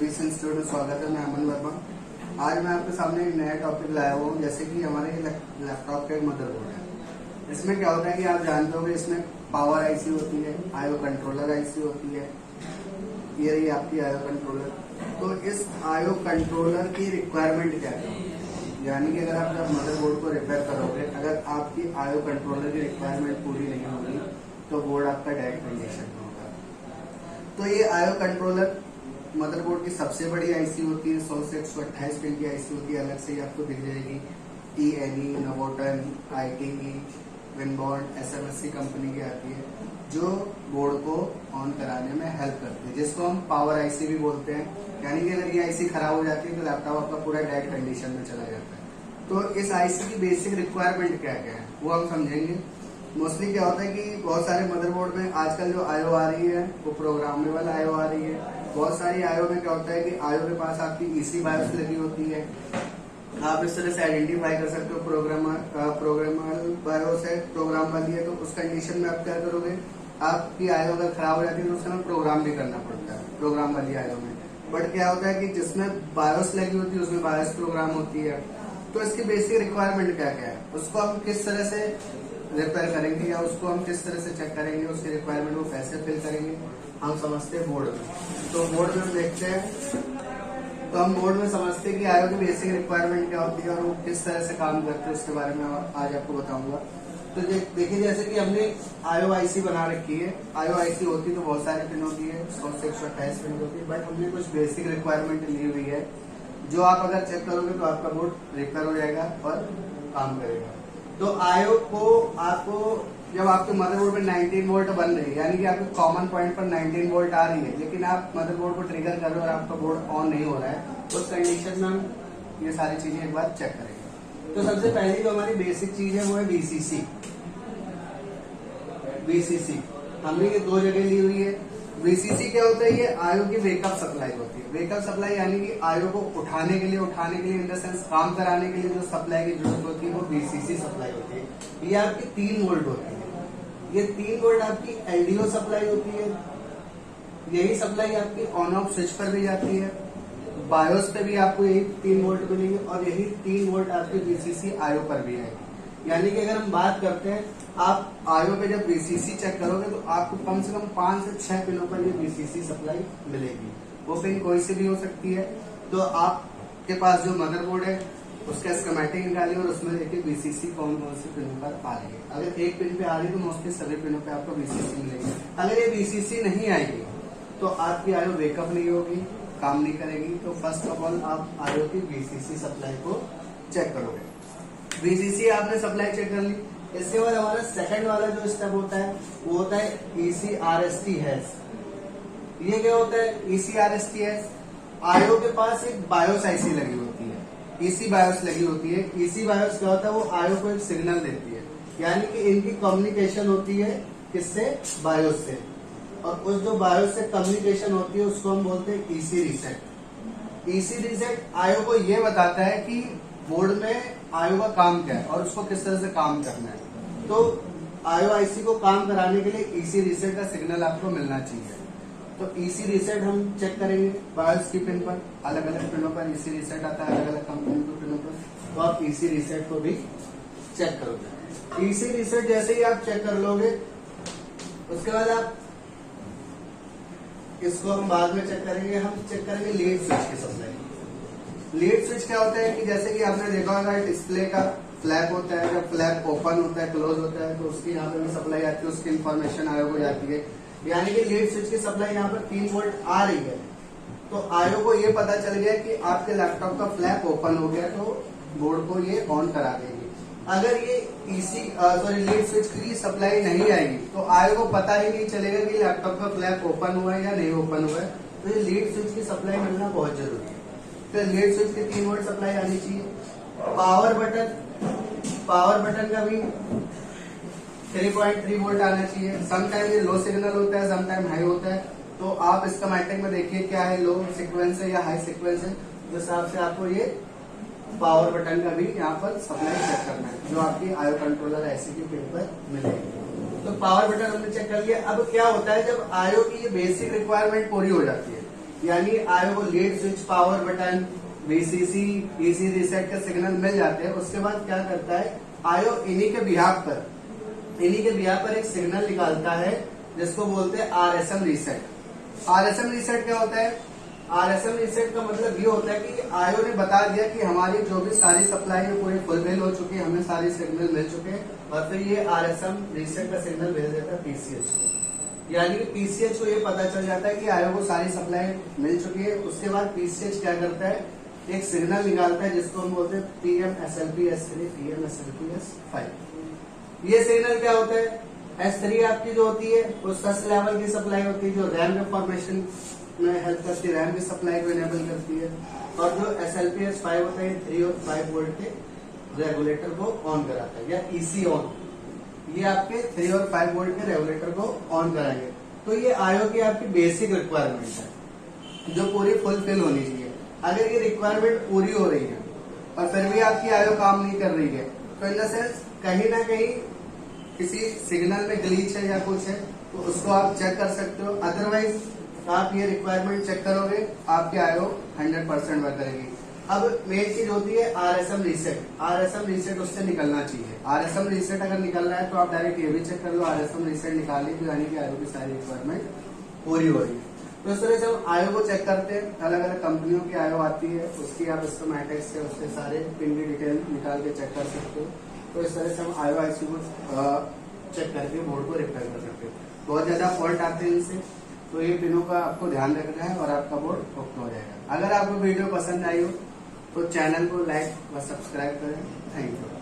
Service institute में स्वागत है। मैं अमन वर्मा। आज मैं आपके सामने एक नया टॉपिक लाया हुआ हूँ। जैसे कि हमारे लैपटॉप का एक मदरबोर्ड है। इसमें क्या होता है कि आप जानते होंगे, इसमें पावर आईसी होती है, आईओ कंट्रोलर आईसी होती है। ये रही आपकी आईओ कंट्रोलर। तो इस आईओ कंट्रोलर की रिक्वायरमेंट क्या है, यानी कि अगर आप जब मदरबोर्ड को रिपेयर करोगे, अगर आपकी आईओ कंट्रोलर की रिक्वायरमेंट पूरी नहीं होगी तो बोर्ड आपका डेड कंडीशन में होगा। तो ये आईओ कंट्रोलर मदरबोर्ड की सबसे बड़ी आईसी होती है। 100 से 128 पिन की आईसी होती है। अलग से ही आपको दिख जाएगी। टीएनई, नवोटन, आईटीई, विनबॉन्ड, एसएमएससी कंपनी की आती है, जो बोर्ड को ऑन कराने में हेल्प करती है, जिसको हम पावर आईसी भी बोलते हैं। यानी कि अगर ये आईसी खराब हो जाती है तो लैपटॉप आपका पूरा डेड कंडीशन में चला जाता है। तो इस आईसी की बेसिक रिक्वायरमेंट क्या क्या है वो हम समझेंगे। मोस्टली क्या होता है कि बहुत सारे मदरबोर्ड में आजकल जो आईओ आ रही है वो प्रोग्रामेबल आईओ आ रही है। बहुत सारी आईओ में क्या होता है कि आईओ के पास आपकी ईसी बायोस लगी होती है। आप इस तरह से आइडेंटिफाई कर सकते हो प्रोग्रामेबल बायोस है, प्रोग्राम वाली है। तो उस कंडीशन में आप क्या करोगे, आपकी आईओ अगर खराब हो जाती है तो उसका प्रोग्राम भी करना पड़ता है प्रोग्राम वाली आईओ में। बट क्या होता है कि जिसमें बायोस लगी होती है उसमें बायोस प्रोग्राम होती है। तो इसकी बेसिक रिक्वायरमेंट क्या क्या है, उसको हम किस तरह से रिपेयर करेंगे या उसको हम किस तरह से चेक करेंगे, उसकी रिक्वायरमेंट को कैसे फिल करेंगे, हम समझते हैं बोर्ड में। तो बोर्ड में देखते हैं, तो हम बोर्ड में समझते हैं कि आईओ की बेसिक रिक्वायरमेंट क्या होती है और वो किस तरह से काम करते हैं, उसके बारे में आज आपको बताऊंगा। तो देखिए, जैसे कि हमने आईओ आईसी बना रखी है। आईओ आईसी होती तो बहुत सारे पिन होती है, 100 से 128 पिन होती है। बट हमने कुछ बेसिक रिक्वायरमेंट ली हुई है, जो आप अगर चेक करोगे तो आपका बोर्ड रिपेयर हो जाएगा और काम करेगा। तो आईओ को आपको जब आपके मदरबोर्ड में 19 वोल्ट बन रही है, यानी कि आपके कॉमन पॉइंट पर 19 वोल्ट आ रही है, लेकिन आप मदरबोर्ड को ट्रिगर कर रहे हो और आपका बोर्ड ऑन नहीं हो रहा है, उस कंडीशन में हम ये सारी चीजें एक बार चेक करेंगे। तो सबसे पहली जो हमारी बेसिक चीज है वो है वीसीसी। वीसीसी हमने ये दो जगह ली हुई है। वीसीसी क्या होता है, ये आईओ की वेकअप सप्लाई होती है। वेकअप सप्लाई यानी कि आईओ को उठाने के लिए इन द सेंस काम कराने के लिए जो सप्लाई की जरूरत होती है वो वीसीसी सप्लाई होती है। ये आपकी 3 वोल्ट होती है। ये 3 वोल्ट आपकी एलडीओ सप्लाई होती है। यही सप्लाई आपकी ऑन ऑफ स्विच पर भी जाती है। बायोस पे भी आपको यही 3 वोल्ट मिलेंगे और यही 3 वोल्ट आपकी वीसीसी आईओ पर भी आएगी। यानी कि अगर हम बात करते हैं, आप आईओ पे जब वीसीसी चेक करोगे तो आपको कम से कम 5 से 6 पिनों पर ये वीसीसी सप्लाई मिलेगी। वो पिन कोई सी भी हो सकती है। तो आपके पास जो मदरबोर्ड है उसका स्कीमेटिक निकालिए और उसमें देखिए वीसीसी कौन कौन सी पिनों पर आ रही है। अगर एक पिन पे आ रही है तो मोस्टली सभी पिनों पे आपको वीसीसी मिलेगी। अगर ये वीसीसी नहीं आएगी तो आपकी आईओ वेकअप नहीं होगी, काम नहीं करेगी। तो फर्स्ट ऑफ ऑल आप आईओ की वीसीसी सप्लाई को चेक करोगे। वीसीसी आपने सप्लाई चेक कर ली। इसके बाद हमारा सेकंड वाला जो स्टेप होता है वो होता है ईसीआरएसटी हैश। ये क्या होता है ईसीआरएसटी हैश? आईओ के पास एक बायोस आईसी लगी होती है, ईसी बायोस लगी होती है। ईसी बायोस क्या होता है, वो आईओ को एक सिग्नल देती है। यानी कि इनकी कम्युनिकेशन होती है किससे, बायोस से। और उस जो बायोस से कम्युनिकेशन होती है उसको हम बोलते हैं EC reset. EC reset IO को ये बताता है कि बोर्ड में आईओ का काम क्या है और उसको किस तरह से काम करना है। तो आईओ आईसी को काम कराने के लिए ईसी रीसेट का सिग्नल आपको मिलना चाहिए। तो ईसी रीसेट हम चेक करेंगे बायोस की पिन पर। अलग अलग पिनों पर ईसी रीसेट आता है, अलग अलग कंपनी के पिनों पर। तो आप ईसी रीसेट को भी चेक करोगे। ईसी रीसेट जैसे ही आप चेक कर लोगे, उसके बाद आप इसको हम बाद में चेक करेंगे। हम चेक करेंगे लीड स्विच की सप्लाई। लीड स्विच क्या होता है कि जैसे कि आपने देखा होगा डिस्प्ले का फ्लैप होता है, जब फ्लैप ओपन होता है, क्लोज होता है, तो उसकी यहाँ पे भी सप्लाई आती है, उसकी इन्फॉर्मेशन आईओ को जाती है। यानी कि लीड स्विच की सप्लाई यहाँ पर 3 वोल्ट आ रही है। तो आईओ को ये पता चल गया कि आपके लैपटॉप का फ्लैप ओपन हो गया, तो बोर्ड को ये ऑन करा देगी। अगर ये लीड स्विच की सप्लाई नहीं आएगी तो आईओ को पता ही नहीं चलेगा कि लैपटॉप का फ्लैप ओपन हुआ है या नहीं ओपन हुआ है। तो ये लीड स्विच की सप्लाई मिलना बहुत जरूरी है। तो लीड स्विच की 3 वोल्ट सप्लाई आनी चाहिए। पावर बटन का भी 3.3 वोल्ट आना चाहिए। समटाइम ये लो सिग्नल होता है, समटाइम हाई होता है। तो आप स्कीमेटिक में देखिए क्या है, लो सीक्वेंस है या हाई सीक्वेंस है, उस हिसाब से आपको ये पावर बटन का भी यहाँ पर सप्लाई चेक करना है, जो आपकी आईओ कंट्रोलर ऐसी की पिन पर मिलेगी। तो पावर बटन हमने चेक कर लिया। अब क्या होता है, जब आईओ की ये बेसिक रिक्वायरमेंट पूरी हो जाती है, यानी आयो को lead switch, power button, VCC, EC reset के सिग्नल मिल जाते हैं। उसके बाद क्या करता है आयो इन्हीं के बिहाफ पर एक सिग्नल निकालता है जिसको बोलते हैं आरएसएम रीसेट। आरएसएम रीसेट क्या होता है? आरएसएम रीसेट का मतलब ये होता है कि आयो ने बता दिया कि हमारी जो भी सारी सप्लाई है पूरी फुलफिल हो चुकी है, हमें सारी सिग्नल मिल चुके हैं, और फिर ये आरएसएम रीसेट का सिग्नल भेज देता है पीसीएच को। यानी कि पीसीएच को ये पता चल जाता है कि आयो को सारी सप्लाई मिल चुकी है। उसके बाद पीसीएच क्या करता है, एक सिग्नल निकालता है जिसको हम बोलते हैं PM SLP S3, PM SLP S5। ये सिग्नल क्या होता है? S3 आपकी जो होती है वो सस लेवल की सप्लाई होती है, जो रैम के फॉर्मेशन में हेल्प करती है, रैम की सप्लाई को इनेबल करती है। और जो SLP S5 होता है 3 और 5 वोल्ट के रेगुलेटर को ऑन कराता है, या ईसी ऑन। ये आपके 3 और 5 वोल्ट के रेगुलेटर को ऑन कराएंगे। तो ये आयो की आपकी बेसिक रिक्वायरमेंट है जो पूरी फुलफिल होनी चाहिए। अगर ये रिक्वायरमेंट पूरी हो रही है और फिर भी आपकी आयो काम नहीं कर रही है, तो इन द सेंस कहीं ना कहीं किसी सिग्नल में ग्लीच है या कुछ है, तो उसको आप चेक कर सकते हो। अदरवाइज आप ये रिक्वायरमेंट चेक करोगे, आपकी आयो 100% वर्क करेगी। अब मेन चीज होती है आरएसएम रीसेट। आरएसएम रीसेट उससे निकलना चाहिए। आरएसएम रीसेट अगर निकलना है तो आप डायरेक्ट ये भी चेक कर लो, आरएसएम रीसेट निकाल लीजिए, यानी कि आयो की सारी रिक्वायरमेंट पूरी हो रही है। तो इस तरह से हम आयो को चेक करते हैं। अलग अलग कंपनियों की आयो आती है, उसकी आप स्कीमेटिक्स से उसके सारे पिन की डिटेल निकाल के चेक कर सकते हो। तो इस तरह से हम आयो आईसी को चेक करके बोर्ड को रिपेयर कर सकते हो। बहुत ज्यादा फॉल्ट आते हैं इनसे, तो ये पिनों का आपको ध्यान रखना है और आपका बोर्ड ओके हो जाएगा। अगर आपको वीडियो पसंद आई हो तो चैनल को लाइक व सब्सक्राइब करें। Thank you.